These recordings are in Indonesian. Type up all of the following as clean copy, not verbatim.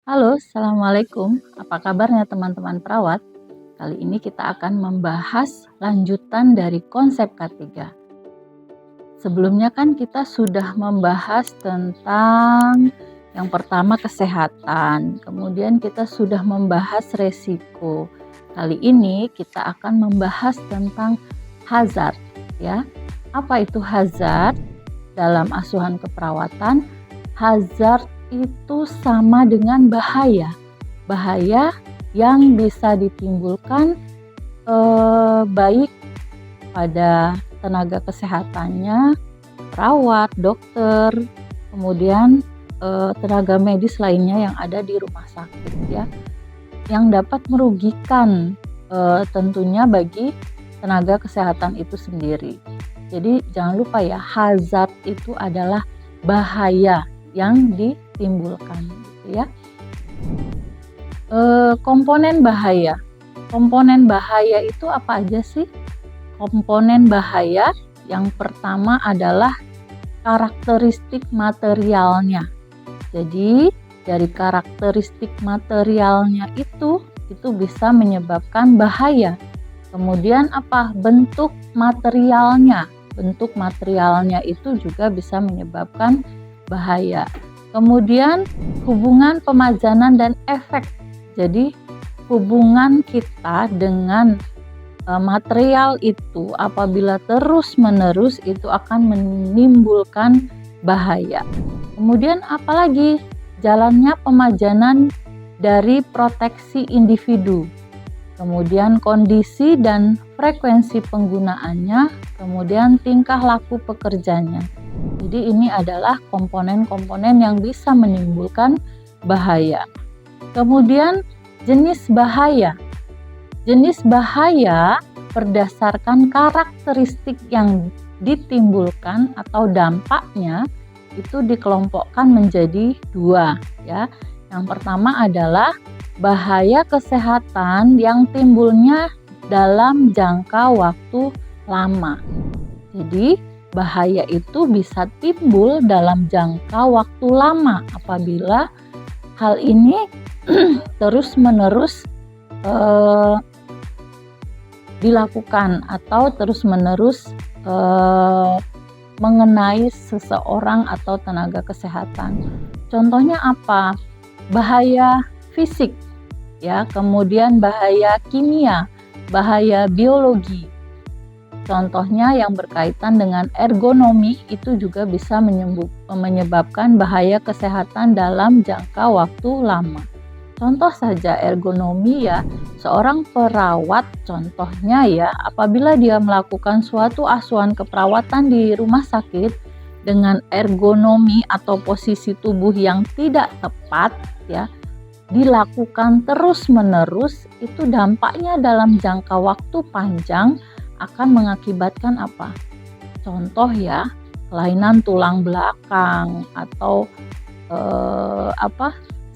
Halo, assalamualaikum. Apa kabarnya teman-teman perawat? Kali ini kita akan membahas lanjutan dari konsep K3. Sebelumnya kan kita sudah membahas tentang yang pertama kesehatan, kemudian kita sudah membahas resiko. Kali ini kita akan membahas tentang hazard, ya. Apa itu hazard? Dalam asuhan keperawatan, hazard itu sama dengan bahaya. Bahaya yang bisa ditimbulkan baik pada tenaga kesehatannya, perawat, dokter, kemudian tenaga medis lainnya yang ada di rumah sakit, ya, yang dapat merugikan tentunya bagi tenaga kesehatan itu sendiri. Jadi jangan lupa ya, hazard itu adalah bahaya yang ditimbulkan, gitu ya. Komponen bahaya. Komponen bahaya itu apa aja sih? Komponen bahaya yang pertama adalah karakteristik materialnya. Jadi dari karakteristik materialnya itu bisa menyebabkan bahaya. Kemudian apa? Bentuk materialnya. Bentuk materialnya itu juga bisa menyebabkan bahaya. Kemudian hubungan pemajanan dan efek. Jadi hubungan kita dengan material itu apabila terus-menerus itu akan menimbulkan bahaya. Kemudian apalagi? Jalannya pemajanan dari proteksi individu. Kemudian kondisi dan frekuensi penggunaannya, kemudian tingkah laku pekerjanya. Jadi ini adalah komponen-komponen yang bisa menimbulkan bahaya. Kemudian jenis bahaya. Jenis bahaya berdasarkan karakteristik yang ditimbulkan atau dampaknya itu dikelompokkan menjadi dua, ya. Yang pertama adalah bahaya kesehatan yang timbulnya dalam jangka waktu lama. Jadi bahaya itu bisa timbul dalam jangka waktu lama apabila hal ini terus-menerus dilakukan atau terus-menerus mengenai seseorang atau tenaga kesehatan. Contohnya apa? Bahaya fisik, ya, kemudian bahaya kimia, bahaya biologi. Contohnya yang berkaitan dengan ergonomi itu juga bisa menyebabkan bahaya kesehatan dalam jangka waktu lama. Contoh saja ergonomi, ya, seorang perawat contohnya, ya, apabila dia melakukan suatu asuhan keperawatan di rumah sakit dengan ergonomi atau posisi tubuh yang tidak tepat, ya, dilakukan terus-menerus, itu dampaknya dalam jangka waktu panjang akan mengakibatkan apa? Contoh, ya, kelainan tulang belakang atau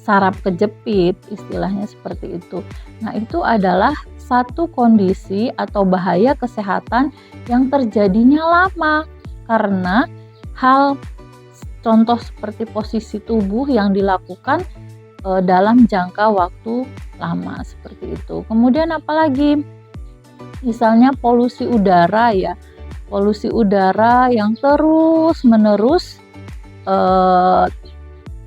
saraf kejepit, istilahnya seperti itu. Nah, itu adalah satu kondisi atau bahaya kesehatan yang terjadinya lama karena hal contoh seperti posisi tubuh yang dilakukan dalam jangka waktu lama seperti itu. Kemudian apalagi? Misalnya polusi udara, ya. Polusi udara yang terus-menerus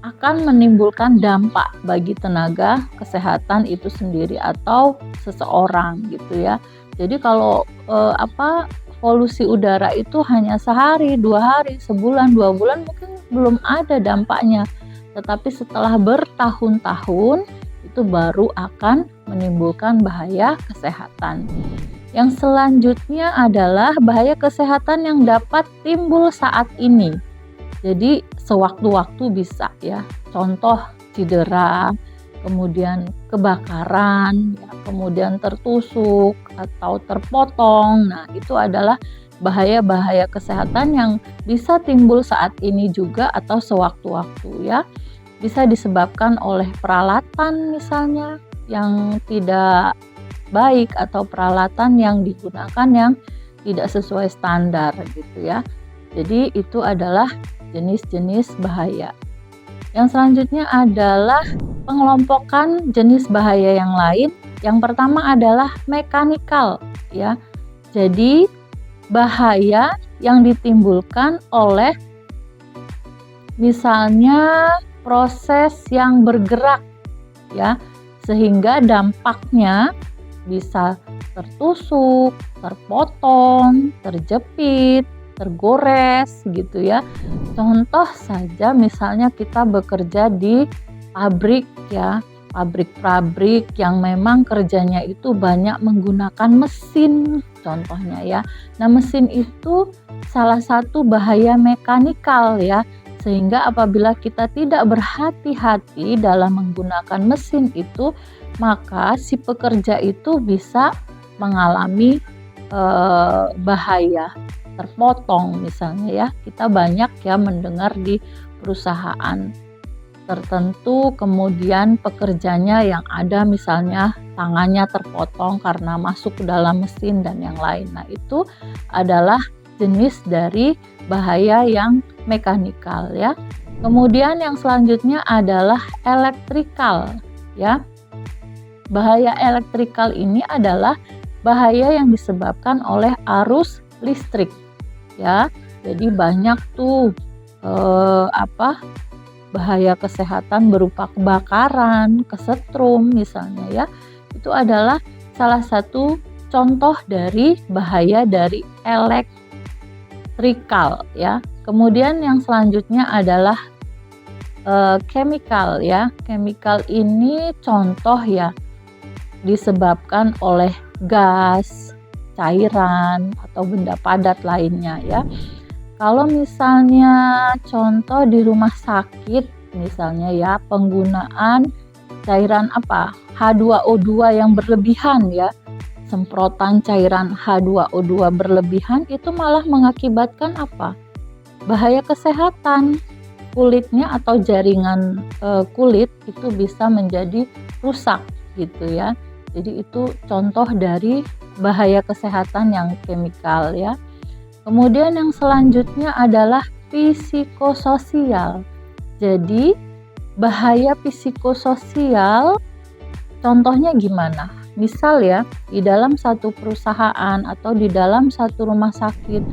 akan menimbulkan dampak bagi tenaga kesehatan itu sendiri atau seseorang, gitu ya. Jadi kalau polusi udara itu hanya sehari, 2 hari, sebulan, 2 bulan mungkin belum ada dampaknya. Tetapi setelah bertahun-tahun itu baru akan menimbulkan bahaya kesehatan. Yang selanjutnya adalah bahaya kesehatan yang dapat timbul saat ini. Jadi sewaktu-waktu bisa, ya. Contoh cedera, kemudian kebakaran, ya, kemudian tertusuk atau terpotong. Nah, itu adalah bahaya-bahaya kesehatan yang bisa timbul saat ini juga atau sewaktu-waktu, ya. Bisa disebabkan oleh peralatan misalnya yang tidak baik atau peralatan yang digunakan yang tidak sesuai standar, gitu ya. Jadi itu adalah jenis-jenis bahaya. Yang selanjutnya adalah pengelompokan jenis bahaya yang lain. Yang pertama adalah mekanikal, ya. Jadi bahaya yang ditimbulkan oleh misalnya proses yang bergerak, ya, sehingga dampaknya bisa tertusuk, terpotong, terjepit, tergores gitu ya. Contoh saja misalnya kita bekerja di pabrik ya, pabrik-pabrik yang memang kerjanya itu banyak menggunakan mesin contohnya ya. Nah, mesin itu salah satu bahaya mekanikal ya, sehingga apabila kita tidak berhati-hati dalam menggunakan mesin itu, maka si pekerja itu bisa mengalami bahaya terpotong misalnya ya. Kita banyak ya mendengar di perusahaan tertentu, kemudian pekerjanya yang ada misalnya tangannya terpotong karena masuk ke dalam mesin dan yang lain. Nah, itu adalah jenis dari bahaya yang mekanikal ya. Kemudian yang selanjutnya adalah elektrikal ya. Bahaya elektrikal ini adalah bahaya yang disebabkan oleh arus listrik ya. Jadi banyak tuh bahaya kesehatan berupa kebakaran, kesetrum misalnya ya. Itu adalah salah satu contoh dari bahaya dari elektrikal ya. Kemudian yang selanjutnya adalah chemical ya. Chemical ini contoh ya, disebabkan oleh gas, cairan atau benda padat lainnya ya. Kalau misalnya contoh di rumah sakit misalnya ya, penggunaan cairan H2O2 yang berlebihan ya, semprotan cairan H2O2 berlebihan itu malah mengakibatkan bahaya kesehatan kulitnya atau jaringan kulit itu bisa menjadi rusak gitu ya. Jadi itu contoh dari bahaya kesehatan yang chemical ya. Kemudian yang selanjutnya adalah psikososial. Jadi bahaya psikososial contohnya gimana? Misal ya, di dalam satu perusahaan atau di dalam satu rumah sakit,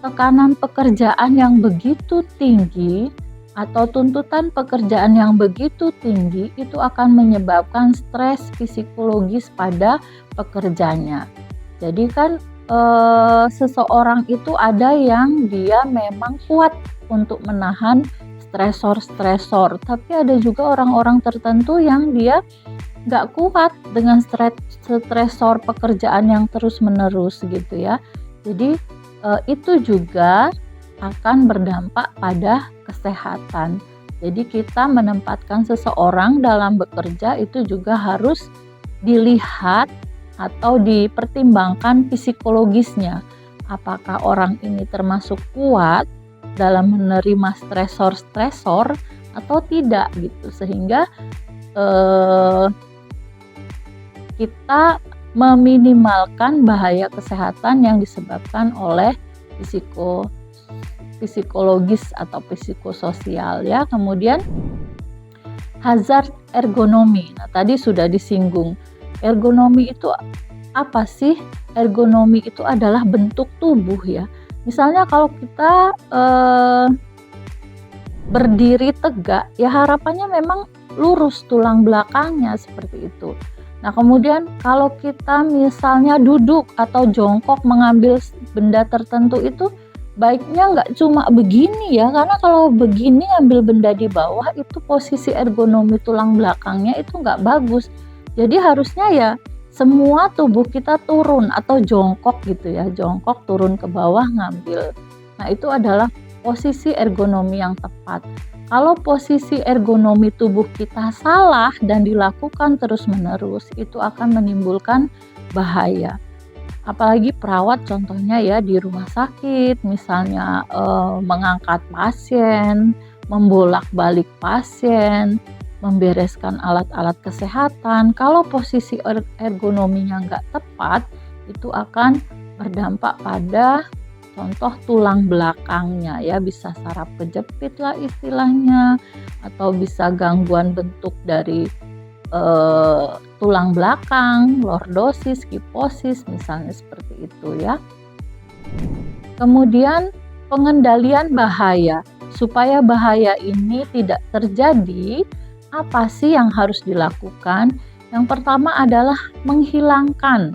tekanan pekerjaan yang begitu tinggi atau tuntutan pekerjaan yang begitu tinggi itu akan menyebabkan stres psikologis pada pekerjanya. Jadi kan seseorang itu ada yang dia memang kuat untuk menahan stresor-stresor, tapi ada juga orang-orang tertentu yang dia nggak kuat dengan stresor pekerjaan yang terus-menerus gitu ya. Jadi itu juga akan berdampak pada kesehatan. Jadi kita menempatkan seseorang dalam bekerja itu juga harus dilihat atau dipertimbangkan psikologisnya. Apakah orang ini termasuk kuat dalam menerima stresor-stresor atau tidak gitu. Sehingga kita meminimalkan bahaya kesehatan yang disebabkan oleh psikologis atau psikososial ya. Kemudian hazard ergonomi. Nah, tadi sudah disinggung. Ergonomi itu apa sih? Ergonomi itu adalah bentuk tubuh ya. Misalnya kalau kita berdiri tegak, ya harapannya memang lurus tulang belakangnya seperti itu. Nah, kemudian kalau kita misalnya duduk atau jongkok mengambil benda tertentu itu baiknya nggak cuma begini ya, karena kalau begini ngambil benda di bawah itu posisi ergonomi tulang belakangnya itu nggak bagus. Jadi harusnya ya semua tubuh kita turun atau jongkok gitu ya, jongkok turun ke bawah ngambil. Nah, itu adalah posisi ergonomi yang tepat. Kalau posisi ergonomi tubuh kita salah dan dilakukan terus-menerus, itu akan menimbulkan bahaya. Apalagi perawat contohnya ya di rumah sakit, misalnya mengangkat pasien, membolak-balik pasien, membereskan alat-alat kesehatan. Kalau posisi ergonominya nggak tepat, itu akan berdampak pada contoh tulang belakangnya ya, bisa saraf kejepit lah istilahnya, atau bisa gangguan bentuk dari tulang belakang, lordosis, kiposis misalnya seperti itu ya. Kemudian pengendalian bahaya. Supaya bahaya ini tidak terjadi, apa sih yang harus dilakukan? Yang pertama adalah menghilangkan.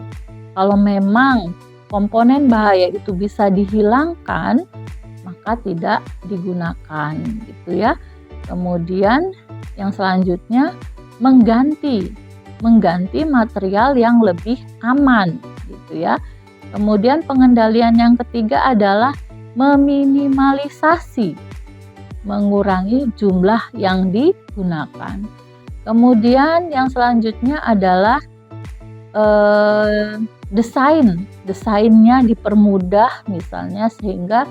Kalau memang komponen bahaya itu bisa dihilangkan, maka tidak digunakan gitu ya. Kemudian yang selanjutnya mengganti material yang lebih aman gitu ya. Kemudian pengendalian yang ketiga adalah meminimalisasi, mengurangi jumlah yang digunakan. Kemudian yang selanjutnya adalah desainnya dipermudah misalnya, sehingga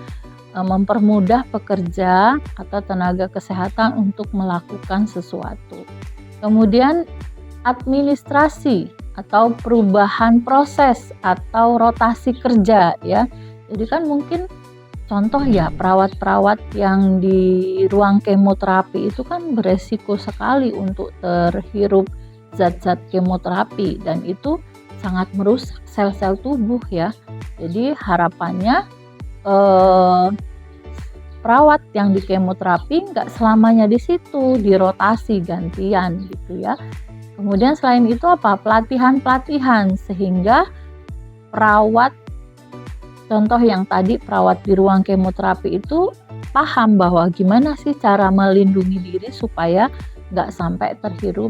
mempermudah pekerja atau tenaga kesehatan untuk melakukan sesuatu. Kemudian administrasi atau perubahan proses atau rotasi kerja ya. Jadi kan mungkin contoh ya, perawat-perawat yang di ruang kemoterapi itu kan beresiko sekali untuk terhirup zat-zat kemoterapi, dan itu sangat merusak sel-sel tubuh ya. Jadi harapannya perawat yang di kemoterapi nggak selamanya di situ, dirotasi gantian gitu ya. Kemudian selain itu apa? Pelatihan sehingga perawat, contoh yang tadi perawat di ruang kemoterapi itu paham bahwa gimana sih cara melindungi diri supaya nggak sampai terhirup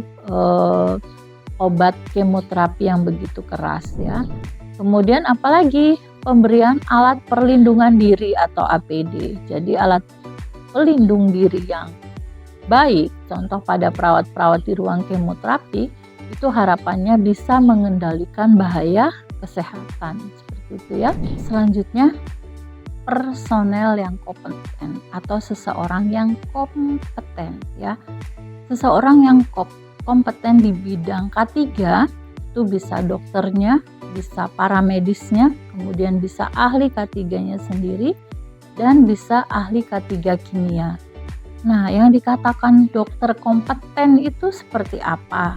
obat kemoterapi yang begitu keras ya. Kemudian apalagi? Pemberian alat perlindungan diri atau APD. Jadi alat pelindung diri yang baik, contoh pada perawat-perawat di ruang kemoterapi, itu harapannya bisa mengendalikan bahaya kesehatan seperti itu ya. Selanjutnya, personel yang kompeten atau seseorang yang kompeten ya. Seseorang yang kompeten di bidang K3 itu bisa dokternya, bisa paramedisnya, kemudian bisa ahli K3-nya sendiri, dan bisa ahli K3 kimia. Nah, yang dikatakan dokter kompeten itu seperti apa?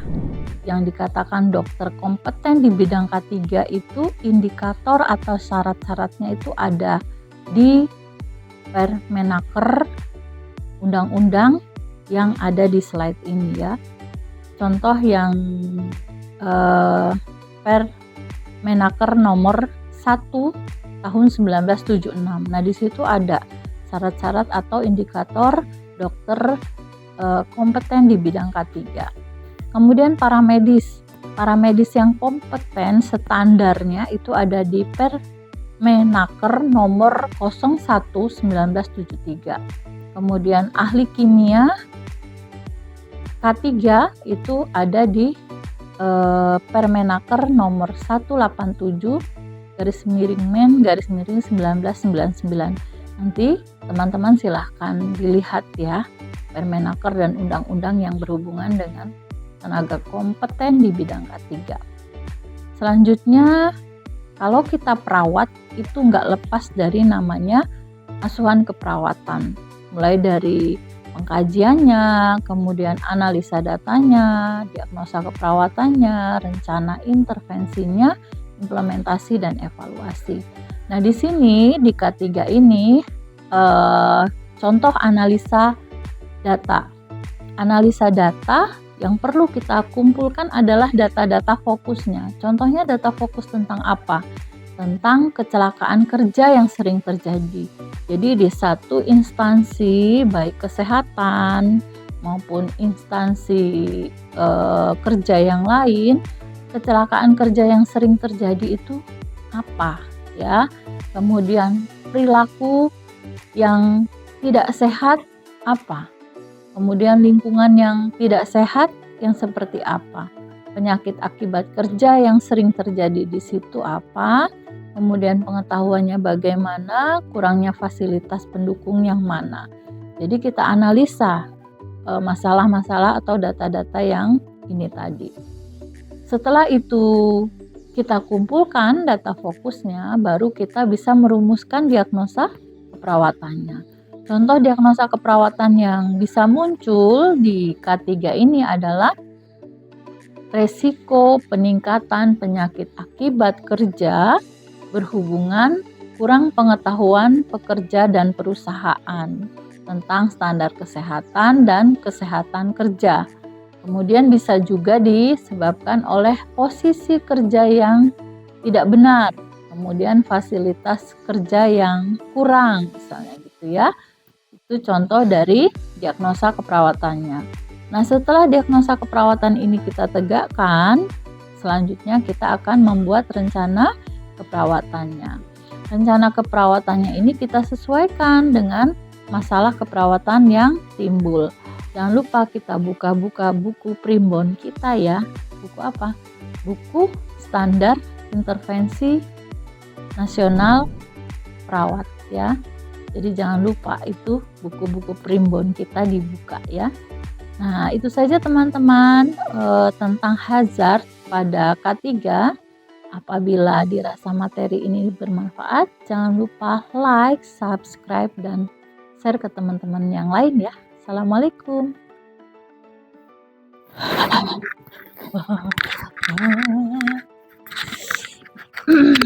Yang dikatakan dokter kompeten di bidang K3 itu indikator atau syarat-syaratnya itu ada di Permenaker undang-undang yang ada di slide ini ya. Contoh yang Permenaker nomor 1 tahun 1976. Nah, di situ ada syarat-syarat atau indikator dokter kompeten di bidang K3. Kemudian paramedis yang kompeten standarnya itu ada di Permenaker nomor 01 1973. Kemudian ahli kimia K3 itu ada di Permenaker nomor 187/Men/1999. Nanti teman-teman silahkan dilihat ya Permenaker dan undang-undang yang berhubungan dengan tenaga kompeten di bidang K3. Selanjutnya, kalau kita perawat itu nggak lepas dari namanya asuhan keperawatan, mulai dari pengkajiannya, kemudian analisa datanya, diagnosa keperawatannya, rencana intervensinya, implementasi dan evaluasi. Nah, di sini di K3 ini contoh analisa data. Analisa data yang perlu kita kumpulkan adalah data-data fokusnya. Contohnya data fokus tentang apa? Tentang kecelakaan kerja yang sering terjadi. Jadi di satu instansi baik kesehatan maupun instansi kerja yang lain, kecelakaan kerja yang sering terjadi itu apa ya? Kemudian perilaku yang tidak sehat apa? Kemudian lingkungan yang tidak sehat yang seperti apa? Penyakit akibat kerja yang sering terjadi di situ apa? Kemudian pengetahuannya bagaimana, kurangnya fasilitas pendukung yang mana. Jadi kita analisa masalah-masalah atau data-data yang ini tadi. Setelah itu kita kumpulkan data fokusnya, baru kita bisa merumuskan diagnosa keperawatannya. Contoh diagnosa keperawatan yang bisa muncul di K3 ini adalah resiko peningkatan penyakit akibat kerja berhubungan kurang pengetahuan pekerja dan perusahaan tentang standar kesehatan dan kesehatan kerja. Kemudian bisa juga disebabkan oleh posisi kerja yang tidak benar, kemudian fasilitas kerja yang kurang, misalnya gitu ya. Itu contoh dari diagnosa keperawatannya. Nah, setelah diagnosa keperawatan ini kita tegakkan, selanjutnya kita akan membuat rencana keperawatannya. Rencana keperawatannya ini kita sesuaikan dengan masalah keperawatan yang timbul. Jangan lupa kita buka-buka buku primbon kita ya. Buku apa? Buku Standar Intervensi Nasional Perawat ya. Jadi jangan lupa itu buku-buku primbon kita dibuka ya. Nah, itu saja teman-teman tentang hazard pada K3. Apabila dirasa materi ini bermanfaat, jangan lupa like, subscribe, dan share ke teman-teman yang lain ya. Assalamualaikum.